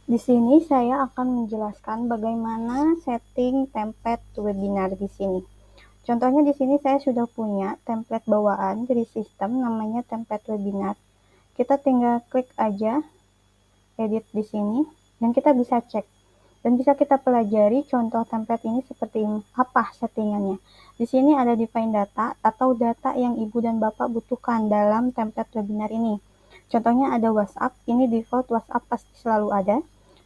Di sini saya akan menjelaskan bagaimana setting template webinar di sini. Contohnya di sini saya sudah punya template bawaan dari sistem namanya template webinar. Kita tinggal klik aja edit di sini dan kita bisa cek dan bisa kita pelajari contoh template ini seperti apa settingannya. Di sini ada define data atau data yang Ibu dan Bapak butuhkan dalam template webinar ini. Contohnya ada WhatsApp, ini default WhatsApp pasti selalu ada.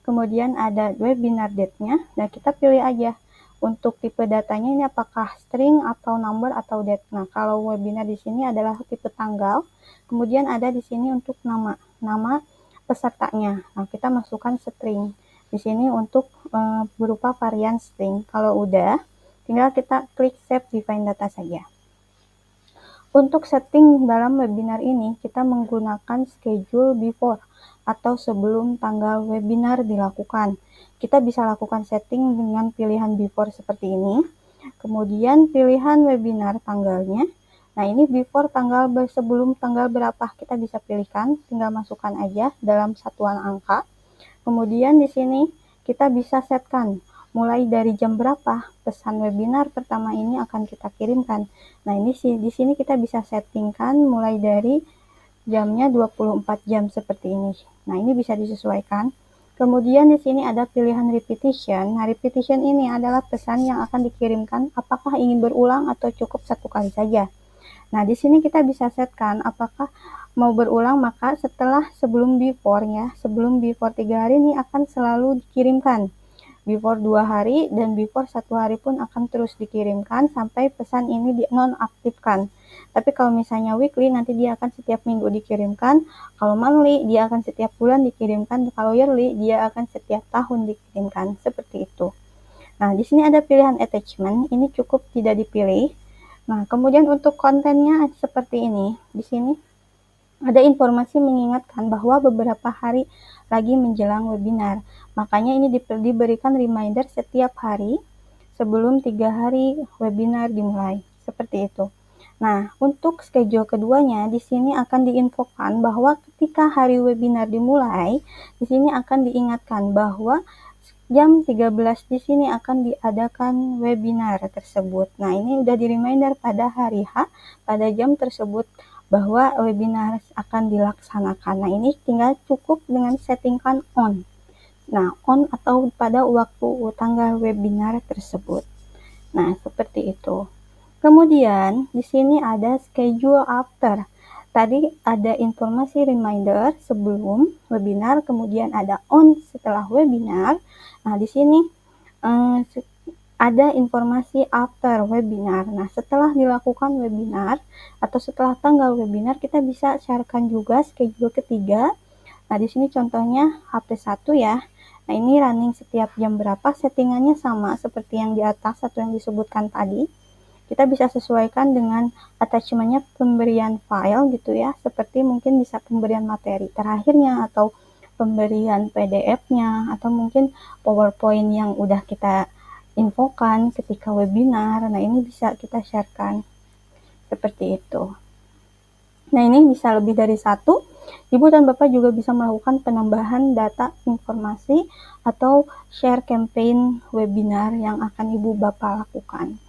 Kemudian ada webinar date-nya, dan kita pilih aja untuk tipe datanya ini apakah string atau number atau date. Nah, kalau webinar di sini adalah tipe tanggal. Kemudian ada di sini untuk nama pesertanya. Nah, kita masukkan string di sini untuk berupa varian string. Kalau udah, tinggal kita klik save define data saja. Untuk setting dalam webinar ini, kita menggunakan schedule before atau sebelum tanggal webinar dilakukan. Kita bisa lakukan setting dengan pilihan before seperti ini. Kemudian pilihan webinar tanggalnya. Nah, ini before tanggal sebelum tanggal berapa kita bisa pilihkan, tinggal masukkan aja dalam satuan angka. Kemudian di sini kita bisa setkan mulai dari jam berapa pesan webinar pertama ini akan kita kirimkan. Nah, ini sih di sini kita bisa settingkan mulai dari jamnya 24 jam seperti ini. Nah, ini bisa disesuaikan. Kemudian di sini ada pilihan repetition. Nah, repetition ini adalah pesan yang akan dikirimkan apakah ingin berulang atau cukup satu kali saja. Nah, di sini kita bisa setkan apakah mau berulang, maka sebelum before 3 hari ini akan selalu dikirimkan. Before 2 hari dan before 1 hari pun akan terus dikirimkan sampai pesan ini dinonaktifkan. Tapi kalau misalnya weekly, nanti dia akan setiap minggu dikirimkan. Kalau monthly, dia akan setiap bulan dikirimkan. Kalau yearly, dia akan setiap tahun dikirimkan. Seperti itu. Nah, di sini ada pilihan attachment. Ini cukup tidak dipilih. Nah, kemudian untuk kontennya seperti ini. Di sini ada informasi mengingatkan bahwa beberapa hari lagi menjelang webinar. Makanya ini diberikan reminder setiap hari sebelum 3 hari webinar dimulai. Seperti itu. Nah, untuk schedule keduanya, di sini akan diinfokan bahwa ketika hari webinar dimulai, di sini akan diingatkan bahwa jam 13 di sini akan diadakan webinar tersebut. Nah, ini udah di reminder pada hari H, pada jam tersebut bahwa webinar akan dilaksanakan. Nah, ini tinggal cukup dengan settingkan on. Nah, on atau pada waktu tanggal webinar tersebut. Nah, seperti itu. Kemudian, di sini ada schedule after. Tadi ada informasi reminder sebelum webinar, kemudian ada on setelah webinar. Nah, di sini ada informasi after webinar. Nah, setelah dilakukan webinar atau setelah tanggal webinar, kita bisa sharekan juga schedule ketiga. Nah, di sini contohnya HP1 ya. Nah, ini running setiap jam berapa, settingannya sama seperti yang di atas atau yang disebutkan tadi. Kita bisa sesuaikan dengan attachmentnya pemberian file gitu ya, seperti mungkin bisa pemberian materi terakhirnya atau pemberian PDF-nya atau mungkin PowerPoint yang udah kita infokan ketika webinar. Nah, ini bisa kita sharekan seperti itu. Nah, ini bisa lebih dari satu. Ibu dan Bapak juga bisa melakukan penambahan data informasi atau share campaign webinar yang akan Ibu Bapak lakukan.